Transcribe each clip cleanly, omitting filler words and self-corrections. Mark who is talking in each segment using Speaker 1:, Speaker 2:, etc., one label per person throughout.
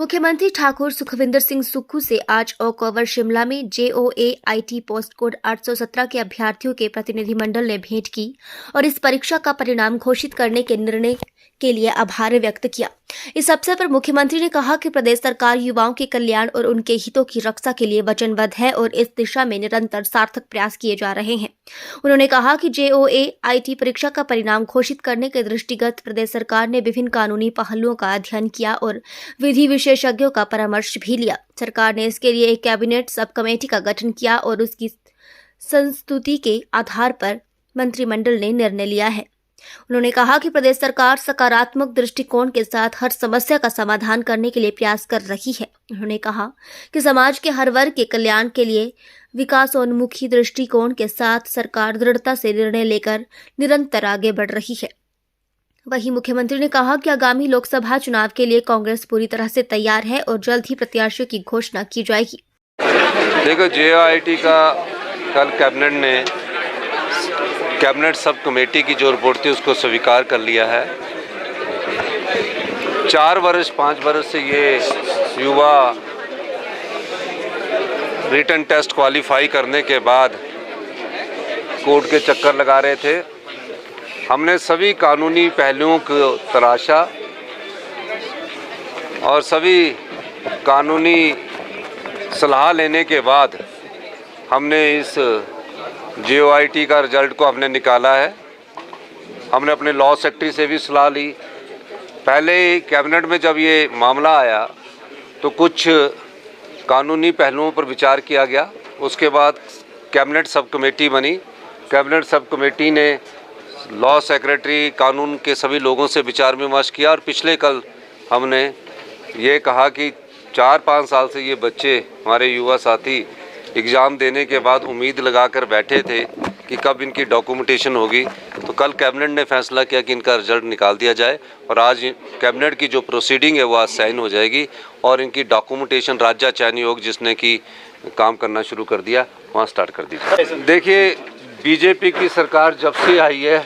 Speaker 1: मुख्यमंत्री ठाकुर सुखविंदर सिंह सुक्खू से आज ओक ओवर शिमला में JOA-IT पोस्ट कोड 817 के अभ्यर्थियों के प्रतिनिधिमंडल ने भेंट की और इस परीक्षा का परिणाम घोषित करने के निर्णय के लिए आभार व्यक्त किया। इस अवसर पर मुख्यमंत्री ने कहा कि प्रदेश सरकार युवाओं के कल्याण और उनके हितों की रक्षा के लिए वचनबद्ध है और इस दिशा में निरंतर सार्थक प्रयास किए जा रहे हैं। उन्होंने कहा कि JOA-IT परीक्षा का परिणाम घोषित करने के दृष्टिगत प्रदेश सरकार ने विभिन्न कानूनी पहलुओं का अध्ययन किया और विधि विशेषज्ञों का परामर्श भी लिया। सरकार ने इसके लिए एक कैबिनेट सब कमेटी का गठन किया और उसकी संस्तुति के आधार पर मंत्रिमंडल ने निर्णय लिया है। उन्होंने कहा कि प्रदेश सरकार सकारात्मक दृष्टिकोण के साथ हर समस्या का समाधान करने के लिए प्रयास कर रही है। उन्होंने कहा कि समाज के हर वर्ग के कल्याण के लिए विकासोन्मुखी दृष्टिकोण के साथ सरकार दृढ़ता से निर्णय लेकर निरंतर आगे बढ़ रही है। वहीं मुख्यमंत्री ने कहा कि आगामी लोकसभा चुनाव के लिए कांग्रेस पूरी तरह से तैयार है और जल्द ही प्रत्याशियों की घोषणा की जाएगी।
Speaker 2: देखो, JOA-IT का कल कैबिनेट सब कमेटी की जो रिपोर्ट थी उसको स्वीकार कर लिया है। 5 वर्ष से ये युवा रिटन टेस्ट क्वालिफाई करने के बाद कोर्ट के चक्कर लगा रहे थे। हमने सभी कानूनी पहलुओं को तराशा और सभी कानूनी सलाह लेने के बाद हमने इस JOA-IT का रिज़ल्ट को हमने निकाला है। हमने अपने लॉ सेक्रेटरी से भी सलाह ली। पहले कैबिनेट में जब ये मामला आया तो कुछ कानूनी पहलुओं पर विचार किया गया। उसके बाद कैबिनेट सब कमेटी बनी। कैबिनेट सब कमेटी ने लॉ सेक्रेटरी, कानून के सभी लोगों से विचार विमर्श किया और पिछले कल हमने ये कहा कि 4-5 साल से ये बच्चे, हमारे युवा साथी, एग्ज़ाम देने के बाद उम्मीद लगाकर बैठे थे कि कब इनकी डॉक्यूमेंटेशन होगी। तो कल कैबिनेट ने फैसला किया कि इनका रिजल्ट निकाल दिया जाए और आज कैबिनेट की जो प्रोसीडिंग है वो आज साइन हो जाएगी और इनकी डॉक्यूमेंटेशन राज्य चयन आयोग जिसने कि काम करना शुरू कर दिया वहाँ स्टार्ट कर दी जाए। देखिए, बीजेपी की सरकार जब से आई है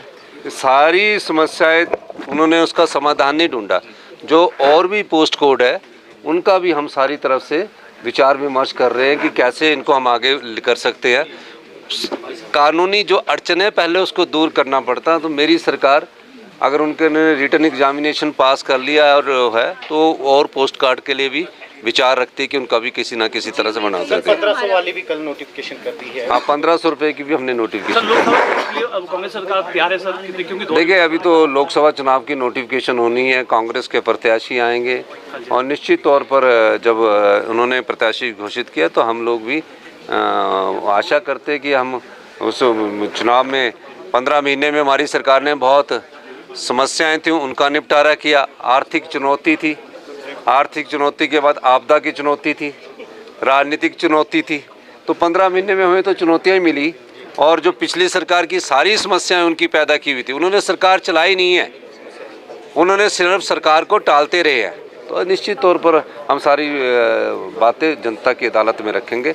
Speaker 2: सारी समस्याएं उन्होंने उसका समाधान नहीं ढूंढा। जो और भी पोस्ट कोड है उनका भी हम सारी तरफ से विचार विमर्श कर रहे हैं कि कैसे इनको हम आगे कर सकते हैं। कानूनी जो अड़चने पहले उसको दूर करना पड़ता है। तो मेरी सरकार अगर उनके रिटन एग्जामिनेशन पास कर लिया और है तो और पोस्ट कार्ड के लिए भी विचार रखते हैं कि उनका भी किसी ना किसी तरह से बना सकते हैं।
Speaker 3: 1500 वाली भी कल नोटिफिकेशन कर दी है।
Speaker 2: हाँ, 1500 रुपये की भी हमने नोटिफिकेशन।
Speaker 3: कांग्रेस सरकार तैयार है सर, क्योंकि
Speaker 2: देखिए अभी तो लोकसभा चुनाव की नोटिफिकेशन होनी है, कांग्रेस के प्रत्याशी आएंगे और निश्चित तौर पर जब उन्होंने प्रत्याशी घोषित किया तो हम लोग भी आशा करते कि हम उस चुनाव में 15 महीने में हमारी सरकार ने बहुत समस्याएं थी उनका निपटारा किया। आर्थिक चुनौती थी, आर्थिक चुनौती के बाद आपदा की चुनौती थी, राजनीतिक चुनौती थी। तो 15 महीने में हमें तो चुनौतियाँ ही मिली और जो पिछली सरकार की सारी समस्याएं उनकी पैदा की हुई थी उन्होंने सरकार चलाई नहीं है, उन्होंने सिर्फ सरकार को टालते रहे हैं। तो निश्चित तौर पर हम सारी बातें जनता की अदालत में रखेंगे